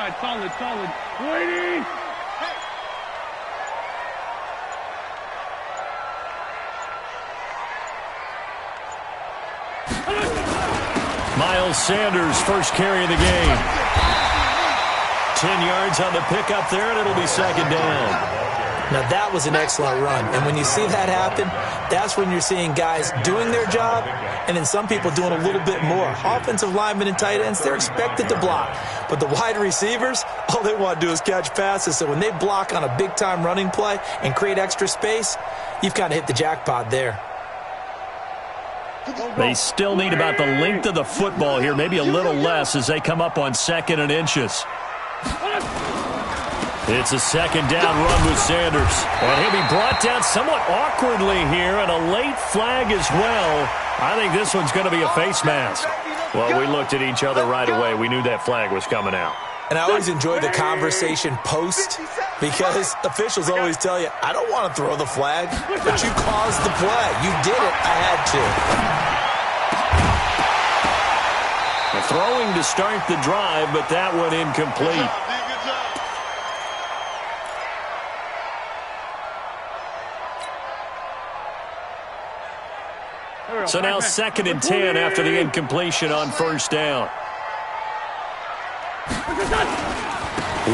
side. Solid, solid. Waiting. Miles Sanders, first carry of the game. 10 yards on the pickup there, and it'll be second down. Now, that was an excellent run. And when you see that happen, that's when you're seeing guys doing their job and then some people doing a little bit more. Offensive linemen and tight ends, they're expected to block. But the wide receivers, all they want to do is catch passes. So when they block on a big-time running play and create extra space, you've kind of hit the jackpot there. They still need about the length of the football here, maybe a little less as they come up on 2nd and inches. It's a second down run with Sanders. And he'll be brought down somewhat awkwardly here, and a late flag as well. I think this one's going to be a face mask. Well, we looked at each other right away. We knew that flag was coming out. And I always enjoy the conversation post because officials always tell you, I don't want to throw the flag, but you caused the play. You did it. I had to. The throwing to start the drive, but that one incomplete. So now 2nd and 10 after the incompletion on first down.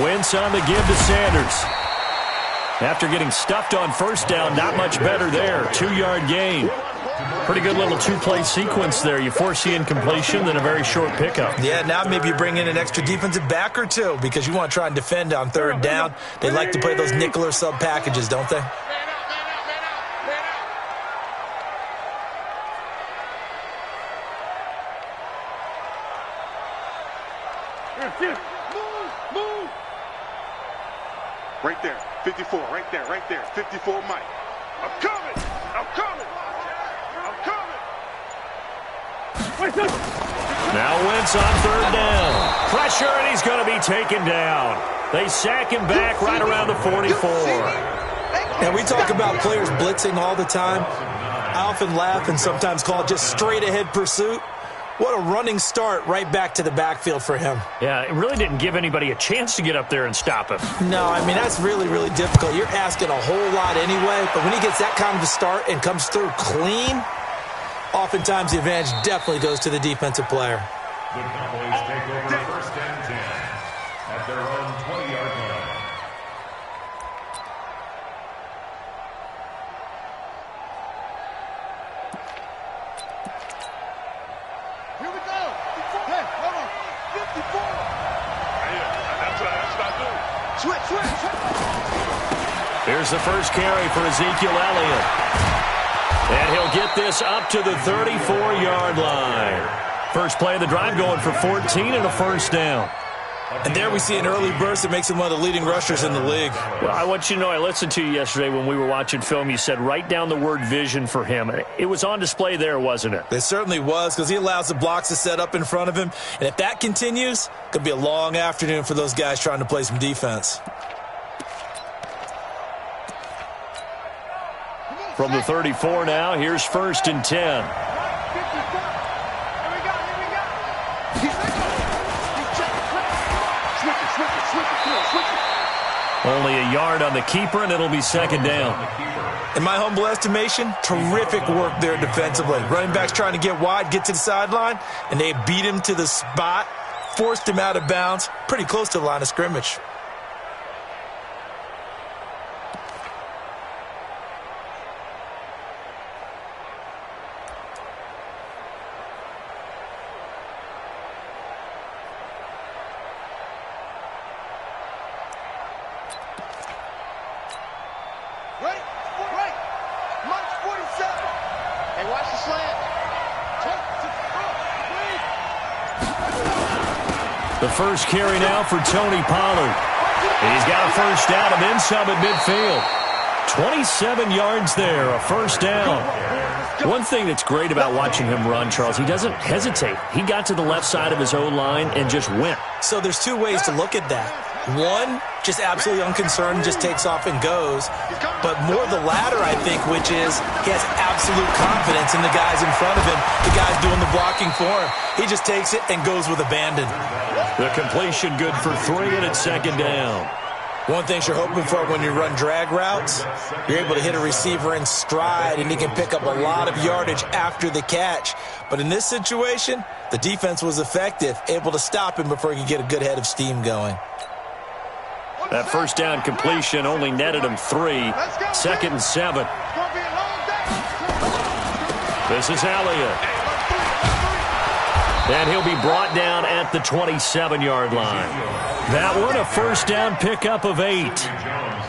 Wentz on the give to Sanders. After getting stuffed on first down, not much better there. 2-yard gain. Pretty good little two-play sequence there. You force the incompletion, then a very short pickup. Yeah, now maybe you bring in an extra defensive back or two because you want to try and defend on 3rd down. They like to play those nickel or sub packages, don't they? Right there, 54, right there, 54, Mike. I'm coming! Now Wentz on 3rd down. Pressure, and he's going to be taken down. They sack him back right around the 44. And we talk about players blitzing all the time. I often laugh and sometimes call it just straight-ahead pursuit. What a running start right back to the backfield for him. Yeah, it really didn't give anybody a chance to get up there and stop him. No, I mean, that's really, really difficult. You're asking a whole lot anyway, but when he gets that kind of a start and comes through clean, oftentimes the advantage definitely goes to the defensive player. The Cowboys take over 1st and 10 at their own 20-yard line. Here we go. Hey, hold on. 54. That's what I do. Switch. Here's the first carry for Ezekiel Elliott. And he'll get this up to the 34-yard line. First play of the drive going for 14 and a first down. And there we see an early burst that makes him one of the leading rushers in the league. Well, I want you to know, I listened to you yesterday when we were watching film. You said write down the word vision for him. It was on display there, wasn't it? It certainly was because he allows the blocks to set up in front of him. And if that continues, it could be a long afternoon for those guys trying to play some defense. From the 34 now, here's 1st and 10. Only a yard on the keeper, and it'll be second down. In my humble estimation, terrific work there defensively. Running backs trying to get wide, get to the sideline, and they beat him to the spot, forced him out of bounds, pretty close to the line of scrimmage. The first carry now for Tony Pollard. And he's got a first down and then some at midfield. 27 yards there, a first down. One thing that's great about watching him run, Charles, he doesn't hesitate. He got to the left side of his O-line and just went. So there's two ways to look at that. One, just absolutely unconcerned, just takes off and goes. But more the latter, I think, which is he has absolute confidence in the guys in front of him, the guys doing the blocking for him. He just takes it and goes with abandon. The completion good for 3, and it's second down. One thing you're hoping for when you run drag routes, you're able to hit a receiver in stride, and he can pick up a lot of yardage after the catch. But in this situation, the defense was effective, able to stop him before he could get a good head of steam going. That first down completion only netted him 3. Second and 7. This is Elliott. And he'll be brought down at the 27-yard line. That one, a first down pickup of 8.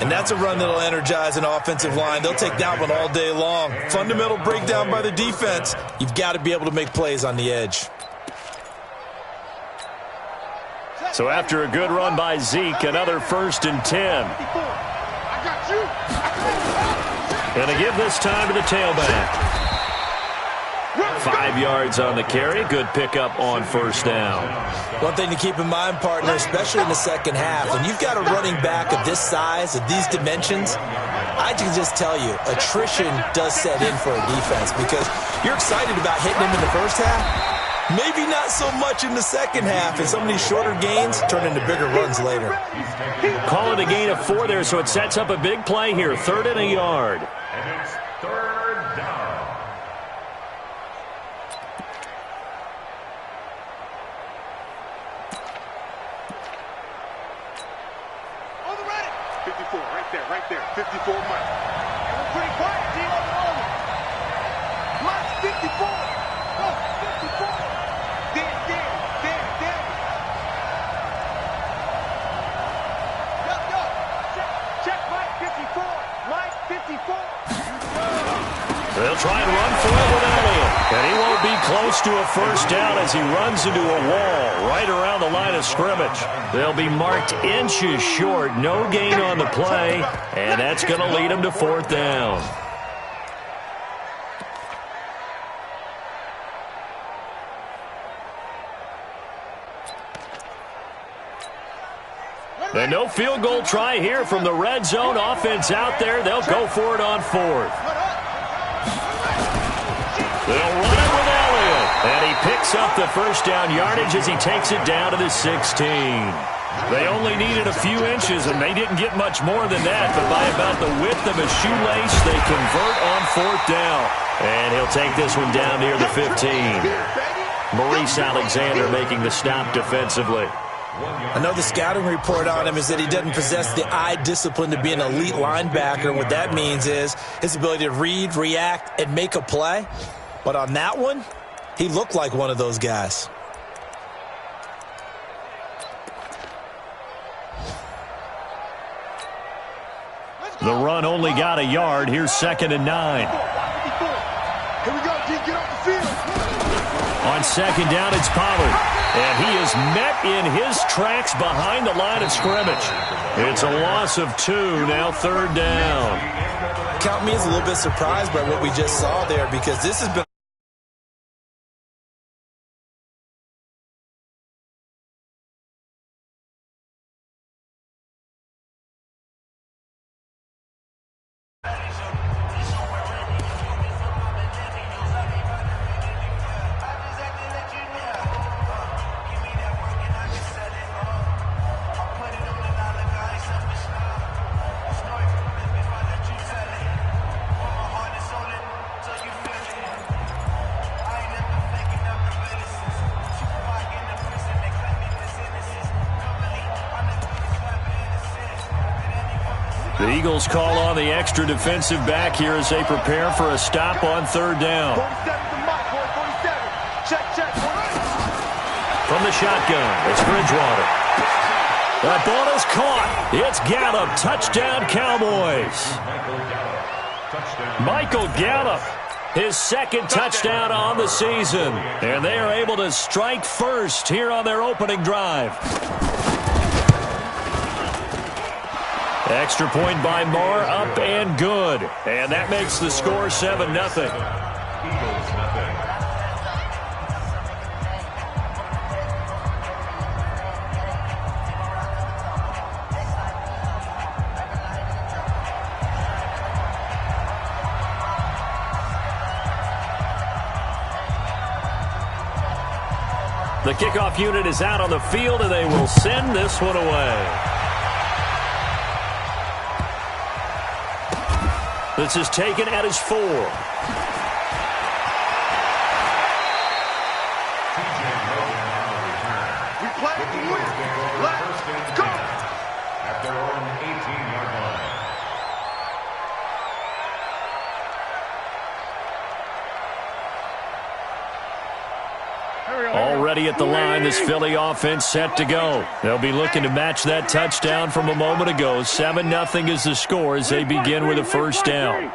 And that's a run that'll energize an offensive line. They'll take that one all day long. Fundamental breakdown by the defense. You've got to be able to make plays on the edge. So after a good run by Zeke, another first and 10. And to give this time to the tailback. 5 yards on the carry. Good pickup on first down. One thing to keep in mind, partner, especially in the second half, when you've got a running back of this size, of these dimensions, I can just tell you, attrition does set in for a defense because you're excited about hitting him in the first half. Maybe not so much in the second half, and some of these shorter gains turn into bigger runs later. Call it a gain of 4 there, so it sets up a big play here. 3rd and a yard. And it's 3rd down. On the ready. 54, right there. 54 Mike. And we're pretty quiet, team on the moment. Mike's 54. Oh, 54. They'll try and run for it with Elliott. And he won't be close to a first down as he runs into a wall right around the line of scrimmage. They'll be marked inches short. No gain on the play. And that's going to lead them to 4th down. And no field goal try here from the red zone. Offense out there. They'll go for it on 4th. They'll run it with Elliott. And he picks up the first down yardage as he takes it down to the 16. They only needed a few inches, and they didn't get much more than that. But by about the width of a shoelace, they convert on 4th down. And he'll take this one down near the 15. Maurice Alexander making the stop defensively. Another scouting report on him is that he doesn't possess the eye discipline to be an elite linebacker. What that means is his ability to read, react, and make a play. But on that one, he looked like one of those guys. The run only got a yard. Here's 2nd and 9. Here we go, G, get off the field. On 2nd down, it's Pollard. And he is met in his tracks behind the line of scrimmage. It's a loss of 2, now 3rd down. Count me as a little bit surprised by what we just saw there because this has been The Eagles call on the extra defensive back here as they prepare for a stop on 3rd down. 47 to Mike, 47. Check. From the shotgun, it's Bridgewater. That ball is caught. It's Gallup. Touchdown, Cowboys. Michael Gallup, his 2nd touchdown on the season. And they are able to strike first here on their opening drive. Extra point by Marr, up and good. And that makes the score 7-0. Eagles nothing. The kickoff unit is out on the field, and they will send this one away. This is taken at his 4. We play to win. Let's go. At their own 18-yard line. Already at the line, this Philly offense set to go. They'll be looking to match that touchdown from a moment ago. 7-0 is the score as they begin with a first down.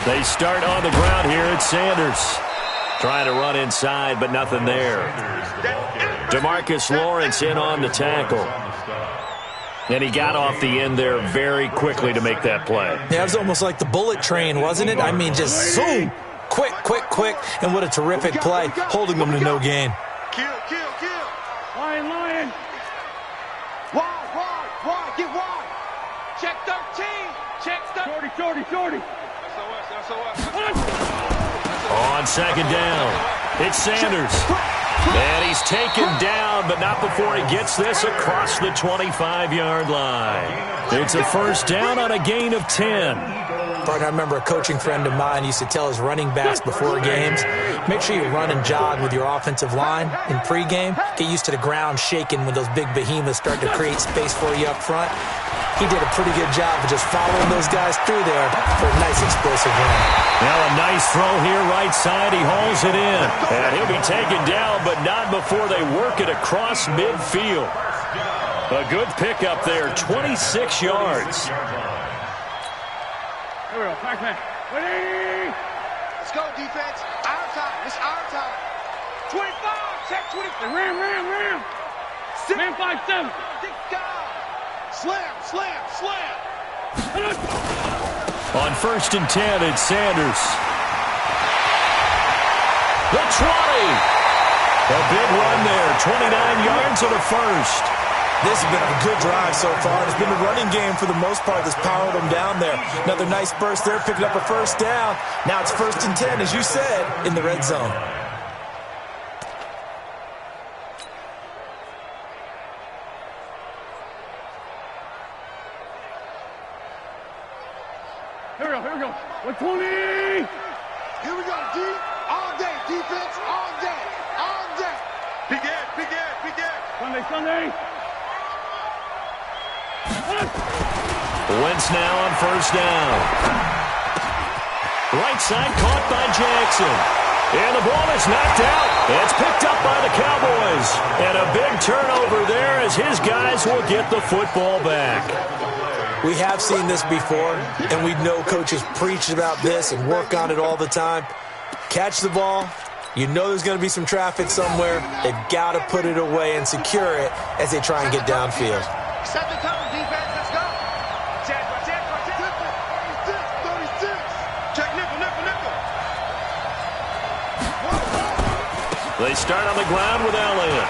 They start on the ground here at Sanders. Trying to run inside, but nothing there. DeMarcus Lawrence in on the tackle. And he got off the end there very quickly to make that play. Yeah, it was almost like the bullet train, wasn't it? I mean, just zoom. Quick, quick, quick. And what a terrific play, holding them to no gain. Kill. Lion. Wide. Get wide. Check 13. Check 13. Shorty. SOS. On second down, it's Sanders. And he's taken down, but not before he gets this across the 25-yard line. It's a first down on a gain of 10. I remember a coaching friend of mine used to tell his running backs before games, make sure you run and jog with your offensive line in pregame. Get used to the ground shaking when those big behemoths start to create space for you up front. He did a pretty good job of just following those guys through there for a nice explosive run. Now a nice throw here right side. He hauls it in. And he'll be taken down, but not before they work it across midfield. A good pickup there, 26 yards. Here we go. Back. Let's go, defense. Our time. It's our time. 25. Check 20. Ram. Man 5-7. 6 guys. Slam. On first and 10, it's Sanders. The 20. A big run there, 29 yards and a first. This has been a good drive so far. It's been the running game for the most part that's powered them down there. Another nice burst there, picking up a first down. Now it's first and 10, as you said, in the red zone. Here we go. 120. Here we go, D. All day. Defense, all day. Big Ed. Sunday. Wentz now on first down. Right side caught by Jackson. And the ball is knocked out. It's picked up by the Cowboys. And a big turnover there as his guys will get the football back. We have seen this before, and we know coaches preach about this and work on it all the time. Catch the ball. You know there's going to be some traffic somewhere. They've got to put it away and secure it as they try and get downfield. Set the tone, defense. Let's go. Check. 36. Check nickel. They start on the ground with Elliott.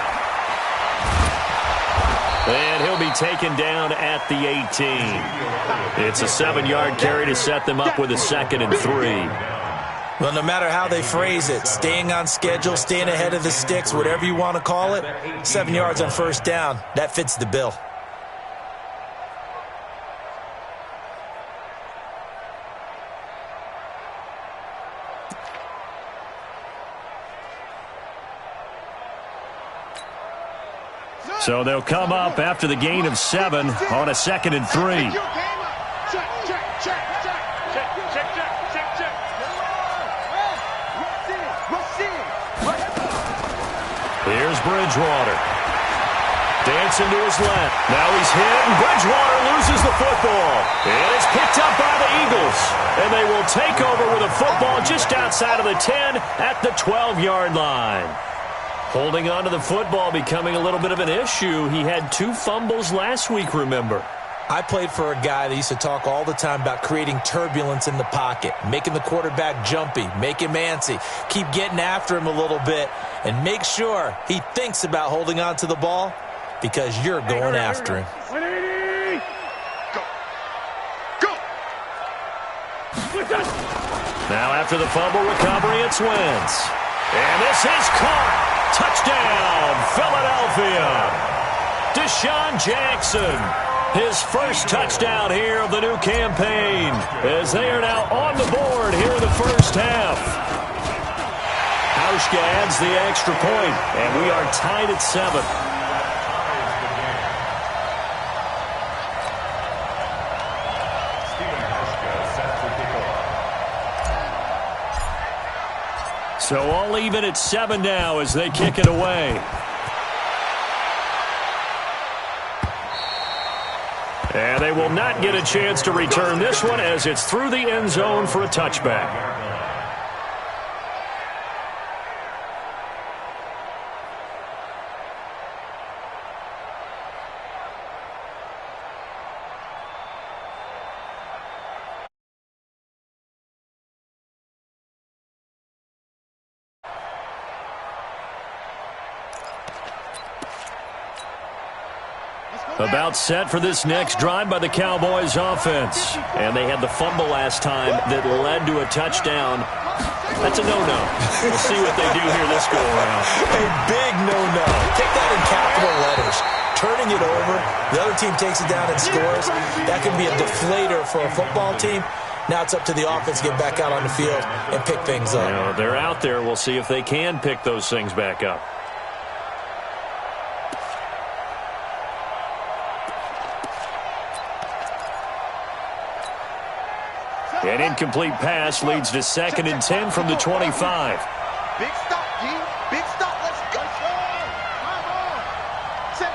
And he'll be taken down at the 18. It's a 7-yard carry to set them up with a 2nd and 3. Well, no matter how they phrase it, staying on schedule, staying ahead of the sticks, whatever you want to call it, 7 yards on first down, that fits the bill. So they'll come up after the gain of 7 on a 2nd and 3. Here's Bridgewater. Dancing to his left. Now he's hit, and Bridgewater loses the football. And it's picked up by the Eagles. And they will take over with a football just outside of the 10 at the 12-yard line. Holding on to the football becoming a little bit of an issue. He had 2 fumbles last week, remember. I played for a guy that used to talk all the time about creating turbulence in the pocket, making the quarterback jumpy, make him antsy, keep getting after him a little bit, and make sure he thinks about holding on to the ball because you're going after him. 180. Go. Now after the fumble recovery, it's Wentz. And this is caught. Touchdown, Philadelphia. Deshaun Jackson, his first touchdown here of the new campaign, as they are now on the board here in the first half. Hauschka adds the extra point, and we are tied at 7. So all even at 7 now as they kick it away. And they will not get a chance to return this one as it's through the end zone for a touchback. About set for this next drive by the Cowboys offense. And they had the fumble last time that led to a touchdown. That's a no-no. We'll see what they do here this go-around. A big no-no. Take that in capital letters. Turning it over, the other team takes it down and scores. That can be a deflator for a football team. Now it's up to the offense to get back out on the field and pick things up. You know, they're out there. We'll see if they can pick those things back up. An incomplete pass leads to 2nd and 10 from the 25. Big stop, G. Big stop. Let's go. Set.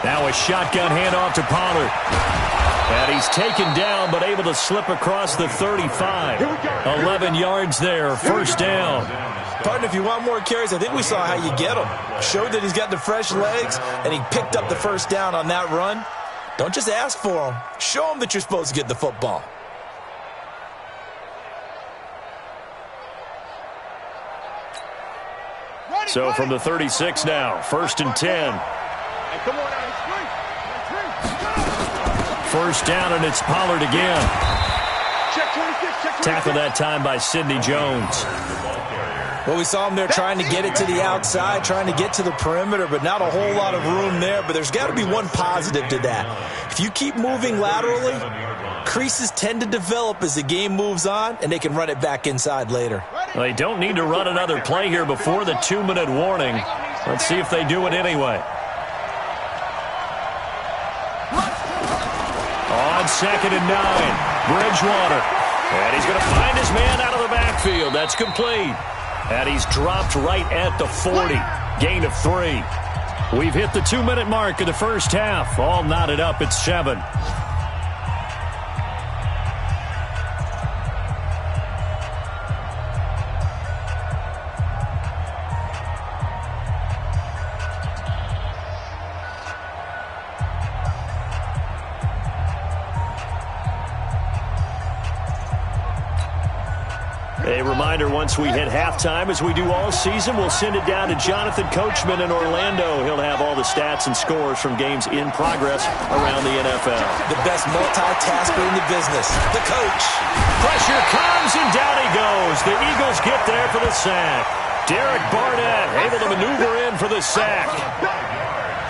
Now a shotgun handoff to Pollard. And he's taken down but able to slip across the 35. 11 yards there, first down. Partner, if you want more carries, I think we saw how you get him. Showed that he's got the fresh legs, and he picked up the first down on that run. Don't just ask for him. Show him that you're supposed to get the football. So from the 36 now, 1st and 10. Hey, come on, First down, and it's Pollard again. check 26, check 26. Tackle that time by Sidney Jones. Well, we saw him there trying to get it to the outside, trying to get to the perimeter, but not a whole lot of room there. But there's got to be one positive to that. If you keep moving laterally, creases tend to develop as the game moves on, and they can run it back inside later. They don't need to run another play here before the 2-minute warning. Let's see if they do it anyway. On 2nd and 9, Bridgewater. And he's going to find his man out of the backfield. That's complete. And he's dropped right at the 40. Gain of 3. We've hit the 2-minute mark of the first half. All knotted up at 7. A reminder, once we hit halftime, as we do all season, we'll send it down to Jonathan Coachman in Orlando. He'll have all the stats and scores from games in progress around the NFL. The best multitasker in the business, the coach. Pressure comes, and down he goes. The Eagles get there for the sack. Derek Barnett able to maneuver in for the sack.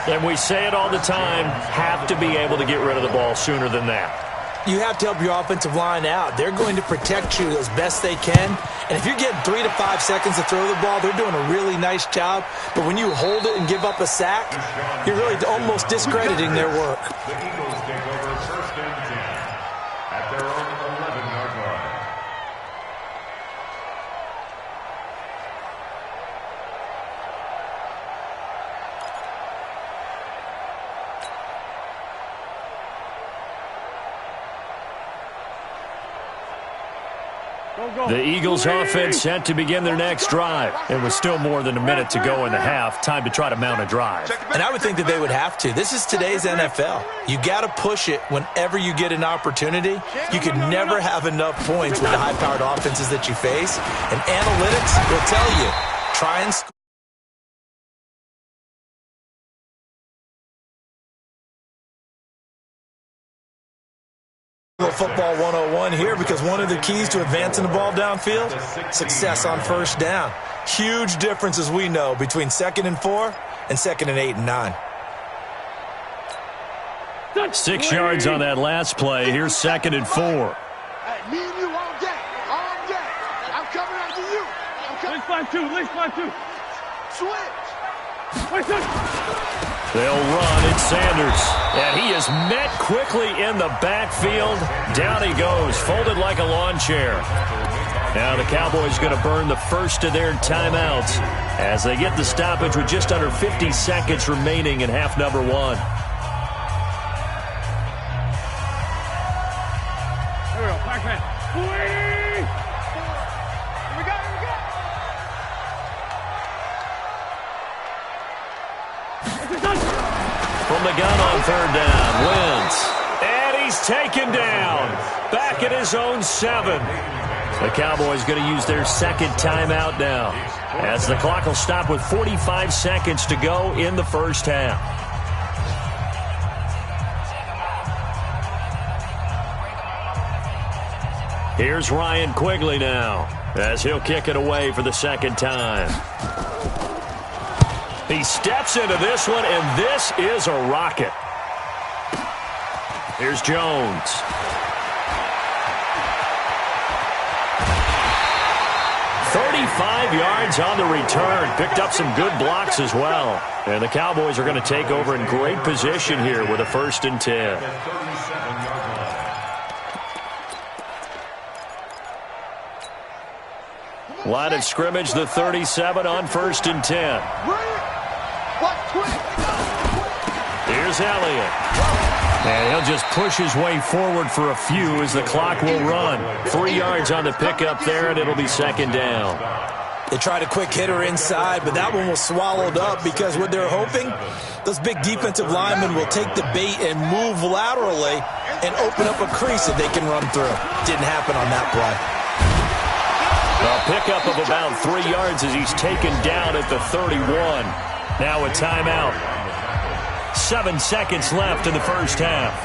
And we say it all the time, have to be able to get rid of the ball sooner than that. You have to help your offensive line out. They're going to protect you as best they can. And if you're getting 3 to 5 seconds to throw the ball, they're doing a really nice job. But when you hold it and give up a sack, you're really almost discrediting their work. The Eagles take over 1st and 10 at their own 11-yard line. The Eagles offense set to begin their next drive. It was still more than a minute to go in the half. Time to try to mount a drive. And I would think that they would have to. This is today's NFL. You got to push it whenever you get an opportunity. You can never have enough points with the high-powered offenses that you face. And analytics will tell you, try and score. Football 101 here, because one of the keys to advancing the ball downfield, success on first down. Huge difference, as we know, between 2nd and 4 and 2nd and 8 and 9. 6 yards on that last play. Here's 2nd and 4. Hey, me and you all day. All day. I'm coming after you. I'm coming. Link 5-2. Switch. They'll run. It's Sanders. And he is met quickly in the backfield. Down he goes, folded like a lawn chair. Now the Cowboys going to burn the first of their timeouts as they get the stoppage with just under 50 seconds remaining in half number 1. Here we go. Back man. Here we go. From the gun on 3rd down, Wentz. And he's taken down. Back at his own 7. The Cowboys going to use their 2nd timeout now, as the clock will stop with 45 seconds to go in the first half. Here's Ryan Quigley now, as he'll kick it away for the 2nd time. He steps into this one, and this is a rocket. Here's Jones. Yards on the return. Picked up some good blocks as well. And the Cowboys are going to take over in great position here with a 1st and 10. Line of scrimmage, the 37 on 1st and 10. Here's Elliott. And he'll just push his way forward for a few as the clock will run. 3 yards on the pickup there, and it'll be 2nd down. They tried a quick hitter inside, but that one was swallowed up because what they're hoping, those big defensive linemen will take the bait and move laterally and open up a crease that they can run through. Didn't happen on that play. A pickup of about 3 yards as he's taken down at the 31. Now a timeout. 7 seconds left in the first half.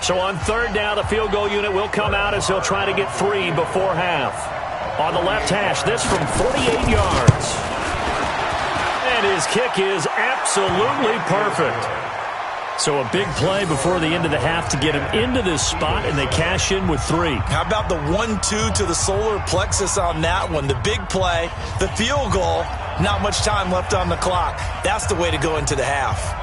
So on 3rd down, the field goal unit will come out as they'll try to get 3 before half. On the left hash, this from 48 yards. And his kick is absolutely perfect. So a big play before the end of the half to get him into this spot, and they cash in with 3. How about the 1-2 to the solar plexus on that one? The big play, the field goal, not much time left on the clock. That's the way to go into the half.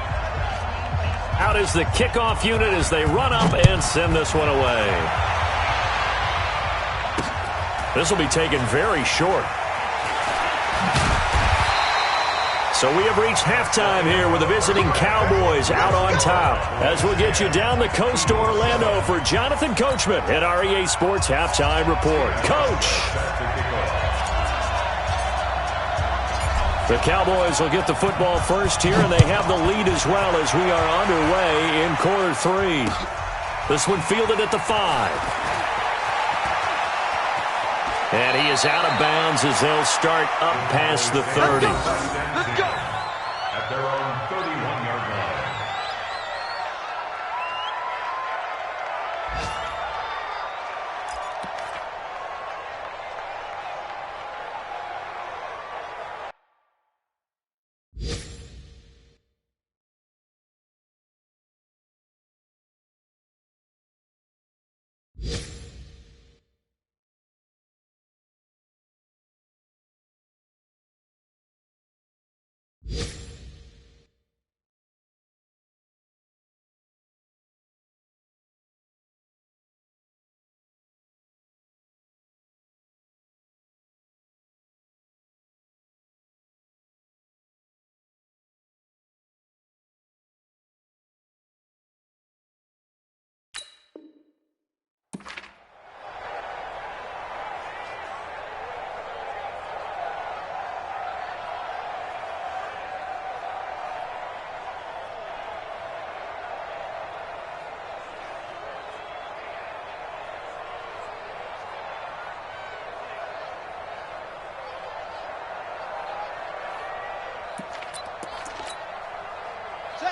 Out is the kickoff unit as they run up and send this one away. This will be taken very short. So we have reached halftime here with the visiting Cowboys out on top. As we'll get you down the coast to Orlando for Jonathan Coachman at our EA Sports Halftime Report. Coach! The Cowboys will get the football first here, and they have the lead as well as we are underway in quarter 3. This one fielded at the 5. And he is out of bounds as they'll start up past the 30. Let's go. At their own 31-yard line.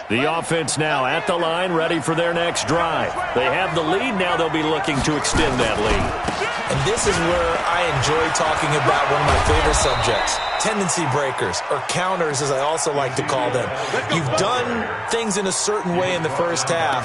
The offense now at the line, ready for their next drive. They have the lead. Now they'll be looking to extend that lead. And this is where I enjoy talking about one of my favorite subjects, tendency breakers, or counters as I also like to call them. You've done things in a certain way in the first half,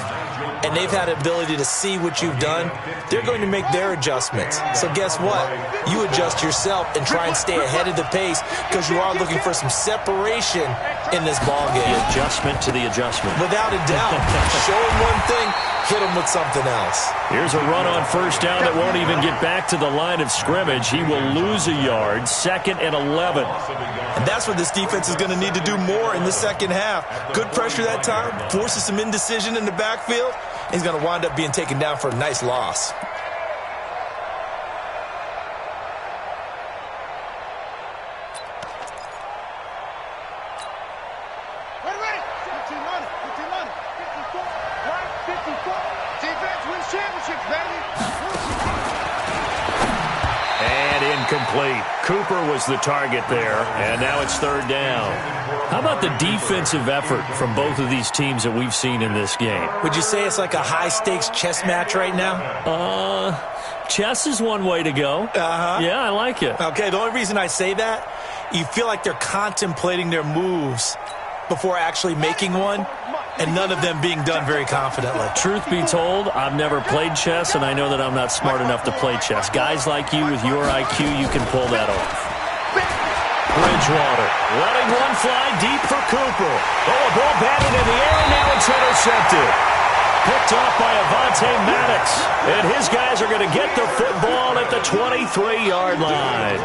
and they've had the ability to see what you've done. They're going to make their adjustments. So guess what? You adjust yourself and try and stay ahead of the pace because you are looking for some separation in this ball game. The adjustment to the adjustment. Without a doubt. Show them one thing, hit them with something else. Here's a run on first down that won't even get back to the line of scrimmage. He will lose a yard, 2nd and 11. And that's what this defense is going to need to do more in the second half. Good pressure that time, forces some indecision in the backfield. He's going to wind up being taken down for a nice loss. Complete. Cooper was the target there, and now it's 3rd down. How about the defensive effort from both of these teams that we've seen in this game? Would you say it's like a high-stakes chess match right now? Chess is one way to go. Yeah, I like it. Okay, the only reason I say that, you feel like they're contemplating their moves before actually making one, and none of them being done very confidently. Truth be told, I've never played chess, and I know that I'm not smart enough to play chess. Guys like you with your IQ, you can pull that off. Bridgewater letting one fly deep for Cooper. Oh, a ball batted in the air, and now it's intercepted. Picked off by Avonte Maddox, and his guys are going to get the football at the 23-yard line.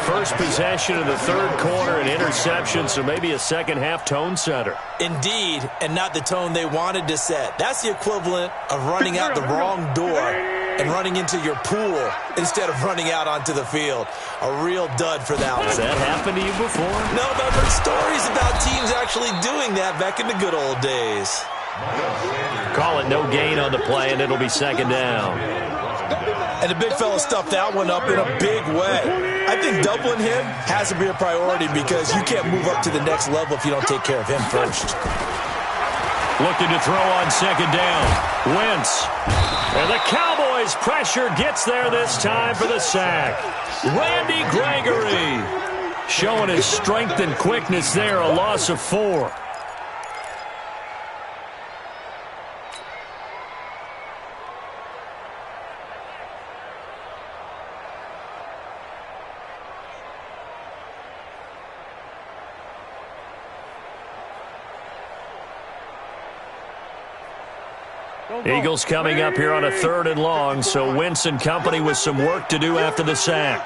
First possession of the 3rd quarter, an interception, so maybe a second-half tone setter. Indeed, and not the tone they wanted to set. That's the equivalent of running out the wrong door and running into your pool instead of running out onto the field. A real dud for that one. Has that happened to you before? No, but I've heard stories about teams actually doing that back in the good old days. Call it no gain on the play, and it'll be 2nd down. And the big fella stuffed that one up in a big way. I think doubling him has to be a priority because you can't move up to the next level if you don't take care of him first. Looking to throw on 2nd down. Wentz. And the Cowboys' pressure gets there this time for the sack. Randy Gregory showing his strength and quickness there, a loss of 4. Eagles coming up here on a 3rd and long, so Wentz and company with some work to do after the sack.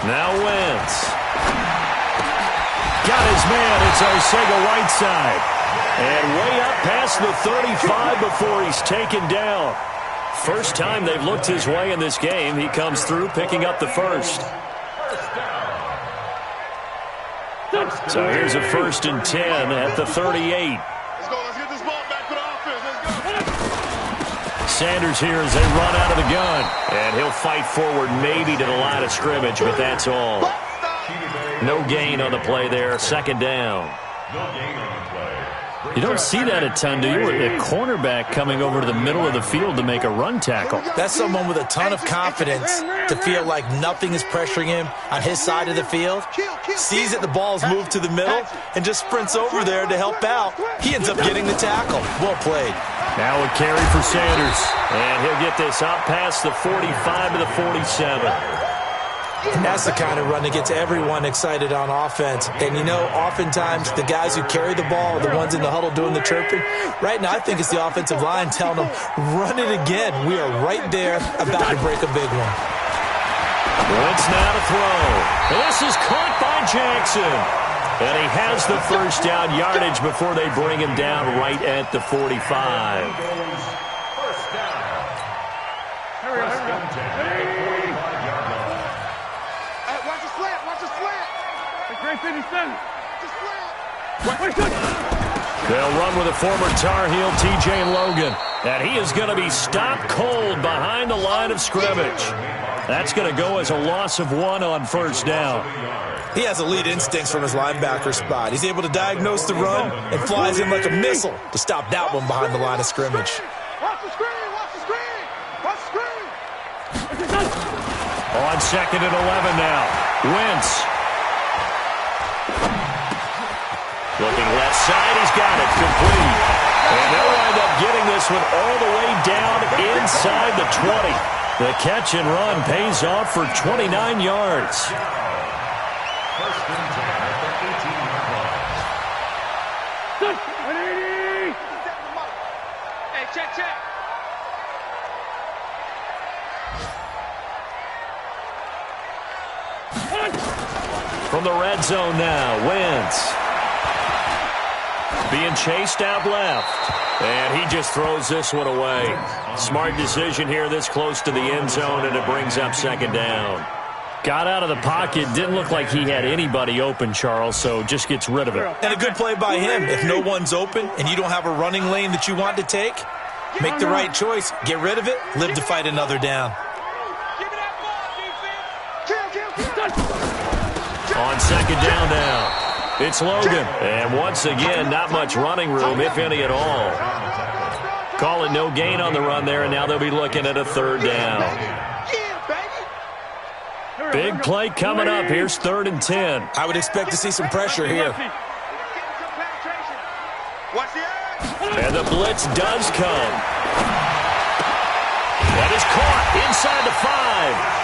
Now Wentz. Got his man. It's Arcega-Whiteside. And way up past the 35 before he's taken down. First time they've looked his way in this game. He comes through picking up the first. So here's a 1st and 10 at the 38. Let's go. Let's get this ball back for the offense. Let's go. Sanders here as they run out of the gun. And he'll fight forward maybe to the line of scrimmage, but that's all. No gain on the play there. 2nd down. You don't see that a ton, do you? A cornerback coming over to the middle of the field to make a run tackle. That's someone with a ton of confidence to feel like nothing is pressuring him on his side of the field. Sees that the ball's moved to the middle and just sprints over there to help out. He ends up getting the tackle. Well played. Now a carry for Sanders. And he'll get this out past the 45 to the 47. And that's the kind of run that gets everyone excited on offense. And, you know, oftentimes the guys who carry the ball are the ones in the huddle doing the chirping. Right now, I think it's the offensive line telling them, run it again. We are right there about to break a big one. Wentz now to throw. This is caught by Jackson. And he has the first down yardage before they bring him down right at the 45. They'll run with a former Tar Heel, T.J. Logan. And he is going to be stopped cold behind the line of scrimmage. That's going to go as a loss of 1 on first down. He has elite instincts from his linebacker spot. He's able to diagnose the run and flies in like a missile to stop that one behind the line of scrimmage. Watch the screen! Watch the screen! Watch the screen! On 2nd and 11 now. Wentz. Looking left side, he's got it, complete. And they'll wind up getting this one all the way down inside the 20. The catch and run pays off for 29 yards. First and 10 at the 18-yard line. Hey, check. From the red zone now, Wentz. Being chased out left. And he just throws this one away. Smart decision here this close to the end zone, and it brings up 2nd down. Got out of the pocket. Didn't look like he had anybody open, Charles, so just gets rid of it. And a good play by him. If no one's open and you don't have a running lane that you want to take, make the right choice. Get rid of it. Live to fight another down. On 2nd down now. It's Logan. And once again, not much running room, if any at all. Call it no gain on the run there, and now they'll be looking at a 3rd down. Big play coming up. Here's 3rd and 10. I would expect to see some pressure here. And the blitz does come. That is caught inside the 5.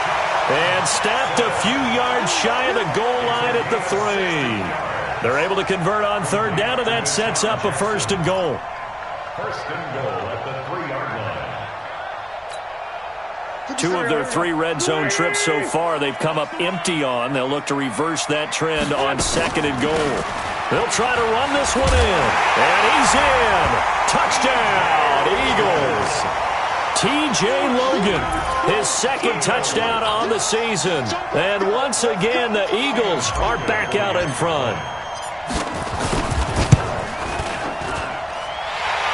And snapped a few yards shy of the goal line at the 3. They're able to convert on 3rd down, and that sets up a 1st and goal. First and goal at the 3-yard line. 2 of their 3 red zone trips so far they've come up empty on. They'll look to reverse that trend on 2nd and goal. They'll try to run this one in. And he's in. Touchdown, Eagles. T.J. Logan, his 2nd touchdown on the season. And once again, the Eagles are back out in front.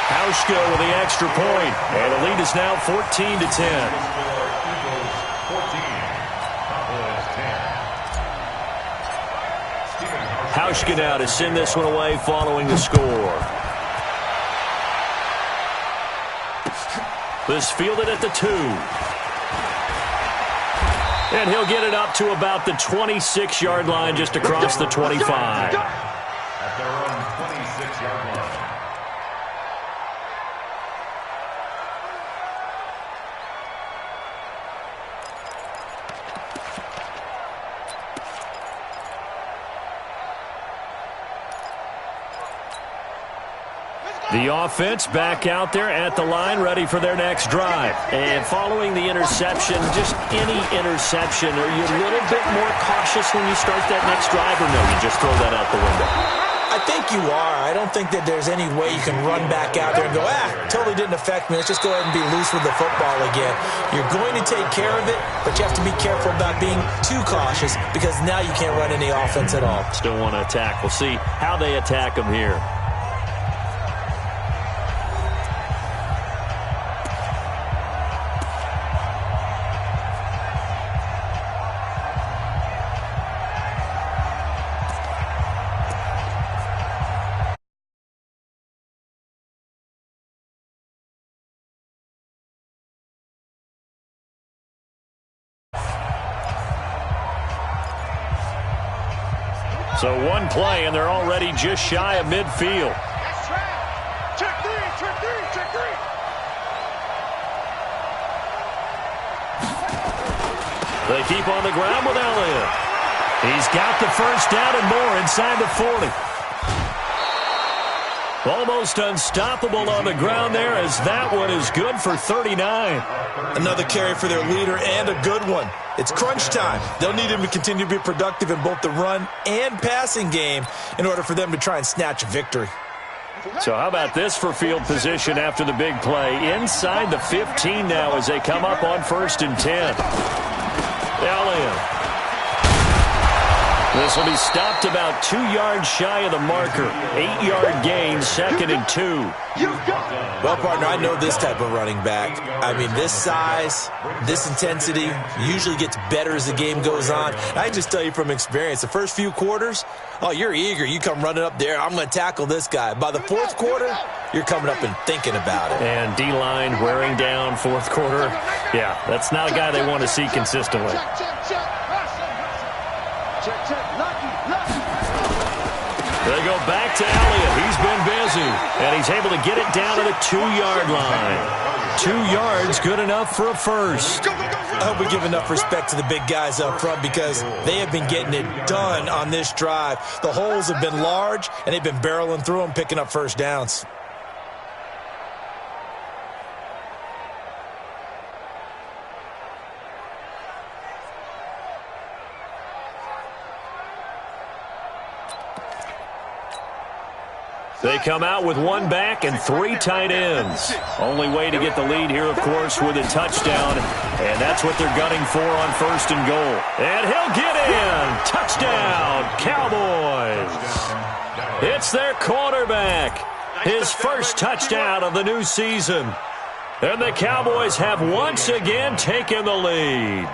Hauschka with the extra point. And the lead is now 14-10. Hauschka now to send this one away following the score. This fielded at the 2. And he'll get it up to about the 26-yard line, just across the 25. At their own 26-yard line. The offense back out there at the line, ready for their next drive. And following the interception, just any interception, are you a little bit more cautious when you start that next drive, or no, you just throw that out the window? I think you are. I don't think that there's any way you can run back out there and go, totally didn't affect me. Let's just go ahead and be loose with the football again. You're going to take care of it, but you have to be careful about being too cautious because now you can't run any offense at all. Still want to attack. We'll see how they attack them here. So one play, and they're already just shy of midfield. That's track. Check 3, check 3, check 3. They keep on the ground with Elliott. He's got the 1st down and more inside the 40. Almost unstoppable on the ground there, as that one is good for 39. Another carry for their leader, and a good one. It's crunch time. They'll need him to continue to be productive in both the run and passing game in order for them to try and snatch a victory. So how about this for field position after the big play? Inside the 15 now as they come up on 1st and 10. Elliott. This will be stopped about 2 yards shy of the marker. 8-yard gain, 2nd and 2. Well, partner, I know this type of running back. I mean, this size, this intensity usually gets better as the game goes on. I can just tell you from experience, the first few quarters, oh, you're eager. You come running up there, I'm going to tackle this guy. By the fourth quarter, you're coming up and thinking about it. And D-line wearing down fourth quarter. Yeah, that's not a guy they want to see consistently. They go back to Elliott. He's been busy, and he's able to get it down to the 2-yard line. 2 yards, good enough for a first. I hope we give enough respect to the big guys up front because they have been getting it done on this drive. The holes have been large, and they've been barreling through them, picking up first downs. They come out with 1 back and 3 tight ends. Only way to get the lead here, of course, with a touchdown. And that's what they're gunning for on 1st and goal. And he'll get in. Touchdown, Cowboys. It's their quarterback. His first touchdown of the new season. And the Cowboys have once again taken the lead.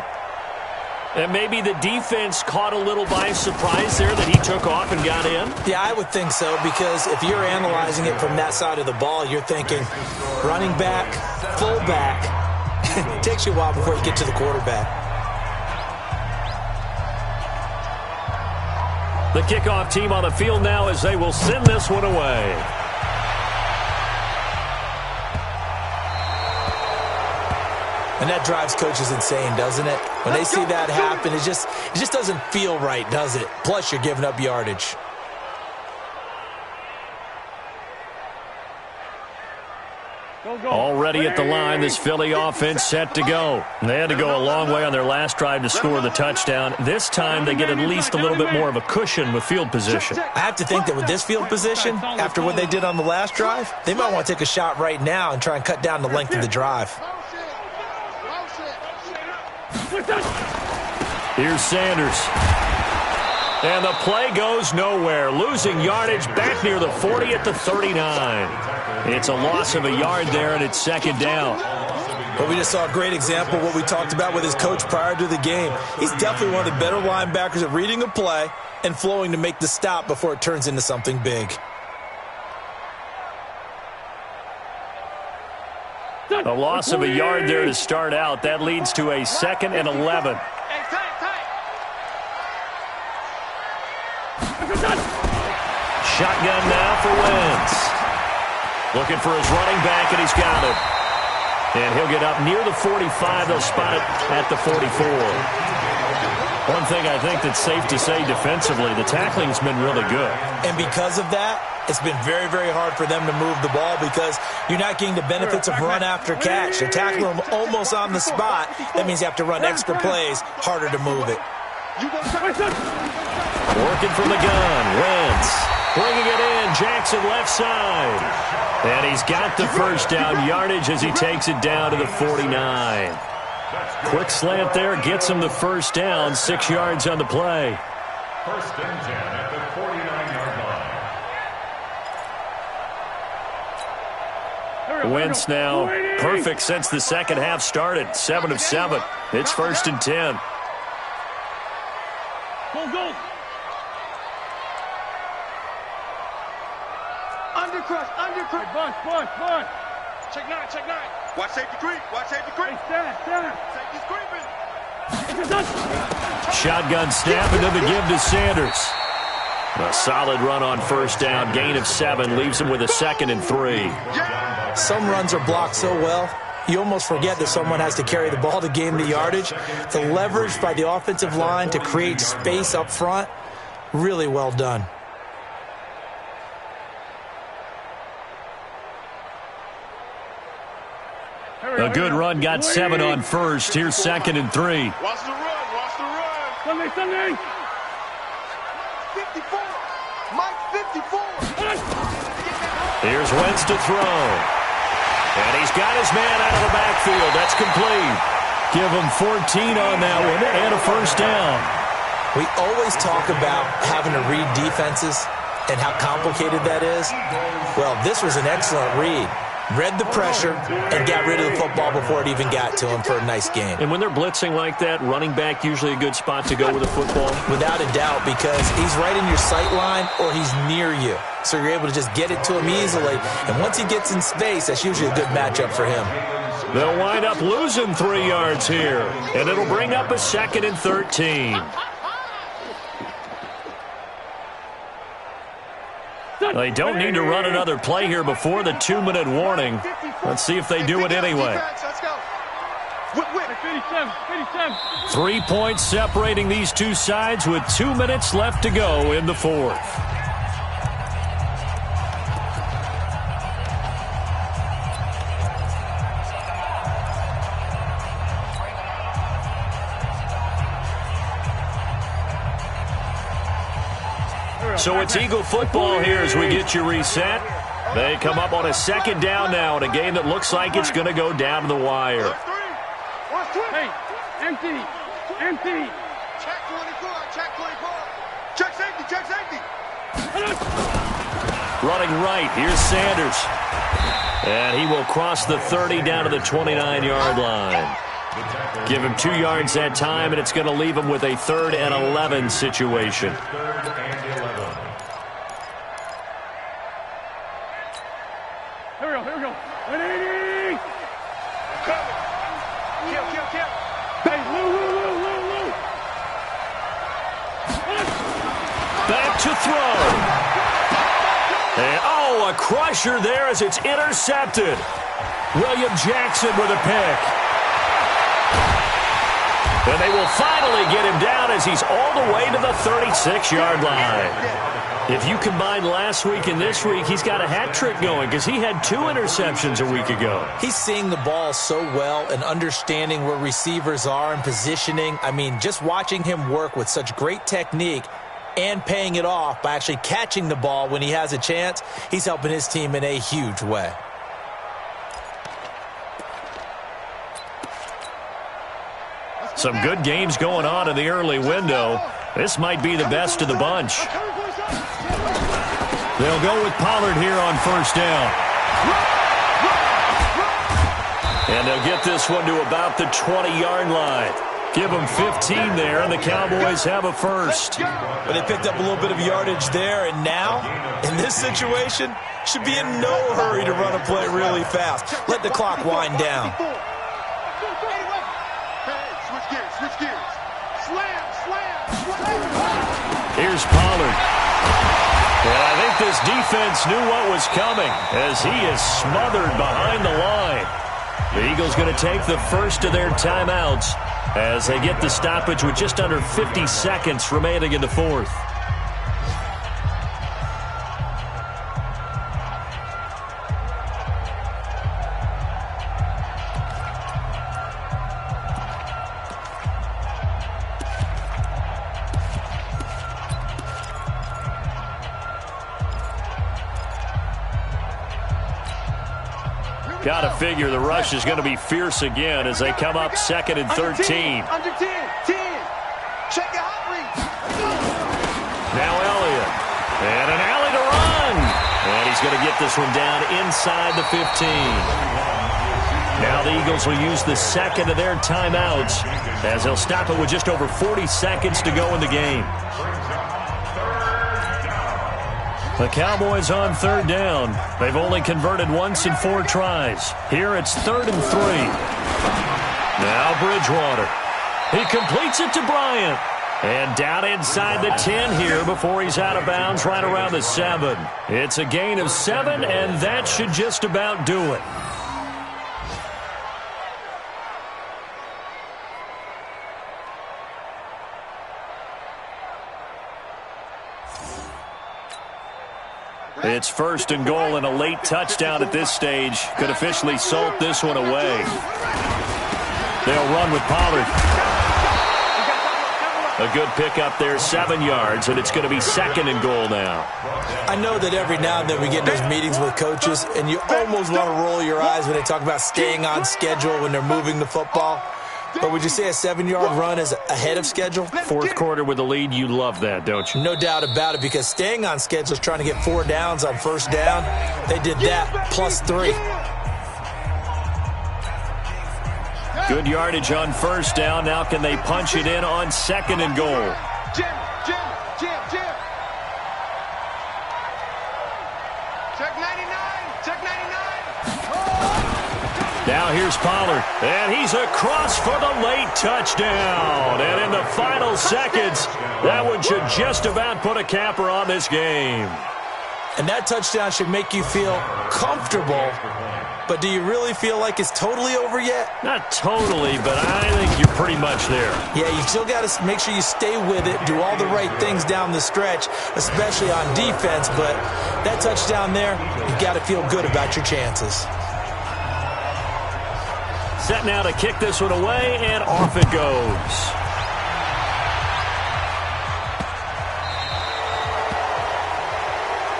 And maybe the defense caught a little by surprise there that he took off and got in? Yeah, I would think so, because if you're analyzing it from that side of the ball, you're thinking running back, full back. It takes you a while before you get to the quarterback. The kickoff team on the field now as they will send this one away. And that drives coaches insane, doesn't it? When they see that happen, it just doesn't feel right, does it? Plus, you're giving up yardage. Already at the line, this Philly offense set to go. They had to go a long way on their last drive to score the touchdown. This time, they get at least a little bit more of a cushion with field position. I have to think that with this field position, after what they did on the last drive, they might want to take a shot right now and try and cut down the length of the drive. Here's Sanders. And the play goes nowhere. Losing yardage back near the 40 at the 39. It's a loss of a yard there, and it's 2nd down. But we just saw a great example of what we talked about with his coach prior to the game. He's definitely one of the better linebackers at reading a play and flowing to make the stop before it turns into something big. A loss of a yard there to start out. That leads to a 2nd and 11. Shotgun now for Wentz. Looking for his running back, and he's got it. And he'll get up near the 45. They'll spot it at the 44. One thing I think that's safe to say defensively, the tackling's been really good. And because of that, it's been very, very hard for them to move the ball because you're not getting the benefits of run after catch. They're tackling them almost on the spot. That means you have to run extra plays, harder to move it. Working from the gun, Wentz. Bringing it in, Jackson left side. And he's got the first down yardage as he takes it down to the 49. Quick slant there, gets him the first down, 6 yards on the play. 1st and 10 at the 49-yard line. Wentz now perfect since the second half started. 7 of 7. It's 1st and 10. Go. Undercrush. Bunch. Check nine. Watch safety creep. Stand. Safety's creeping. Shotgun snap into the give to Sanders. A solid run on first down. Gain of 7 leaves him with a 2nd and 3. Some runs are blocked so well, you almost forget that someone has to carry the ball to gain the yardage. The leverage by the offensive line to create space up front, really well done. A good run, got 7 on first. Here's 2nd and 3. Watch the run. Sunday. 54. Mike 54. Here's Wentz to throw. And he's got his man out of the backfield. That's complete. Give him 14 on that one and a first down. We always talk about having to read defenses and how complicated that is. Well, this was an excellent read. Read the pressure and got rid of the football before it even got to him for a nice game. And when they're blitzing like that, running back usually a good spot to go with the football? Without a doubt, because he's right in your sight line or he's near you. So you're able to just get it to him easily. And once he gets in space, that's usually a good matchup for him. They'll wind up losing 3 yards here. And it'll bring up a 2nd and 13. They don't need to run another play here before the 2-minute warning. Let's see if they do it anyway. 3 points separating these two sides with 2 minutes left to go in the 4th. So it's Eagle football here as we get you reset. They come up on a 2nd down now in a game that looks like it's going to go down to the wire. Hey, empty. Check 24, check 24. Check safety. Running right, here's Sanders. And he will cross the 30 down to the 29-yard line. Give him 2 yards that time, and it's going to leave him with a 3rd and 11 situation. Here we go. Ready? Cover. Kill. Hey, Lou. Back to throw. And, a crusher there as it's intercepted. William Jackson with a pick. And they will finally get him down as he's all the way to the 36-yard line. If you combine last week and this week, he's got a hat trick going because he had 2 interceptions a week ago. He's seeing the ball so well and understanding where receivers are and positioning. I mean, just watching him work with such great technique and paying it off by actually catching the ball when he has a chance, he's helping his team in a huge way. Some good games going on in the early window. This might be the best of the bunch. They'll go with Pollard here on 1st down. And they'll get this one to about the 20-yard line. Give them 15 there, and the Cowboys have a 1st. But they picked up a little bit of yardage there, and now, in this situation, should be in no hurry to run a play really fast. Let the clock wind down. Switch gears. Slam. Here's Pollard. And I think this defense knew what was coming as he is smothered behind the line. The Eagles going to take the first of their timeouts as they get the stoppage with just under 50 seconds remaining in the 4th. Got to figure the rush is going to be fierce again as they come up 2nd and 13. Under 10. Check your hot read. Now Elliott. And an alley to run. And he's going to get this one down inside the 15. Now the Eagles will use the 2nd of their timeouts as they'll stop it with just over 40 seconds to go in the game. The Cowboys on 3rd down. They've only converted once in 4 tries. Here it's 3rd and 3. Now Bridgewater. He completes it to Bryant. And down inside the 10 here before he's out of bounds right around the 7. It's a gain of 7, and that should just about do it. It's 1st and goal, and a late touchdown at this stage could officially salt this one away. They'll run with Pollard. A good pickup there, 7 yards, and it's going to be 2nd and goal now. I know that every now and then we get those meetings with coaches, and you almost want to roll your eyes when they talk about staying on schedule when they're moving the football. But would you say a 7-yard run is ahead of schedule? Fourth quarter with the lead, you love that, don't you? No doubt about it, because staying on schedule is trying to get 4 downs on first down. They did that plus 3. Good yardage on first down. Now can they punch it in on second and goal? Jim. Check 99. Check 99. Now here's Pollard, and he's across for the late touchdown. And in the final seconds, that one should just about put a capper on this game. And that touchdown should make you feel comfortable. But do you really feel like it's totally over yet? Not totally, but I think you're pretty much there. Yeah, you still got to make sure you stay with it, do all the right things down the stretch, especially on defense. But that touchdown there, you got to feel good about your chances. Set now to kick this one away, and off it goes.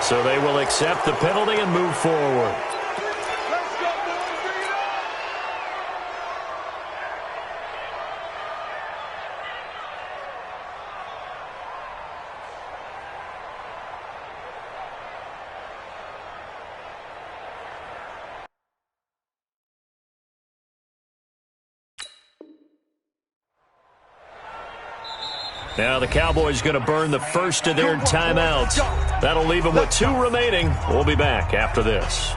So they will accept the penalty and move forward. Now the Cowboys going to burn the first of their timeouts. That'll leave them with 2 remaining. We'll be back after this.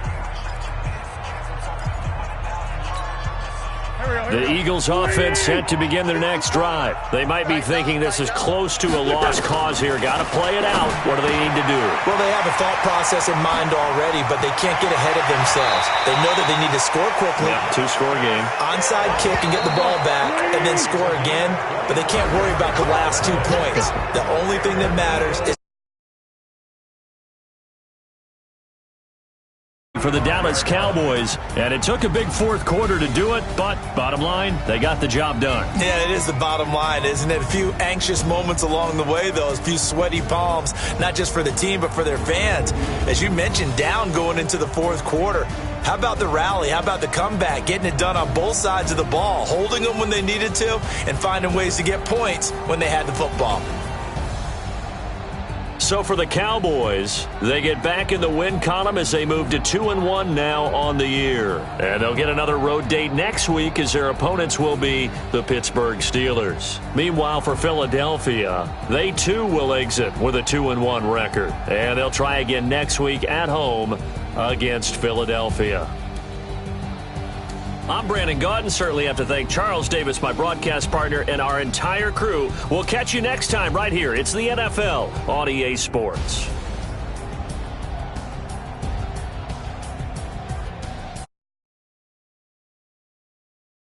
The Eagles offense set to begin their next drive. They might be thinking this is close to a lost cause here. Got to play it out. What do they need to do? Well, they have a thought process in mind already, but they can't get ahead of themselves. They know that they need to score quickly. Yeah, 2-score game. Onside kick and get the ball back and then score again, but they can't worry about the last 2 points. The only thing that matters is for the Dallas Cowboys, and it took a big fourth quarter to do it, but bottom line, they got the job done. Yeah, it is the bottom line, isn't it? A few anxious moments along the way, though, a few sweaty palms, not just for the team, but for their fans. As you mentioned, down going into the fourth quarter. How about the rally? How about the comeback? Getting it done on both sides of the ball, holding them when they needed to, and finding ways to get points when they had the football. So for the Cowboys, they get back in the win column as they move to 2-1 now on the year. And they'll get another road date next week as their opponents will be the Pittsburgh Steelers. Meanwhile, for Philadelphia, they too will exit with a 2-1 record. And they'll try again next week at home against Philadelphia. I'm Brandon Gaudin. Certainly have to thank Charles Davis, my broadcast partner, and our entire crew. We'll catch you next time right here. It's the NFL on EA Sports.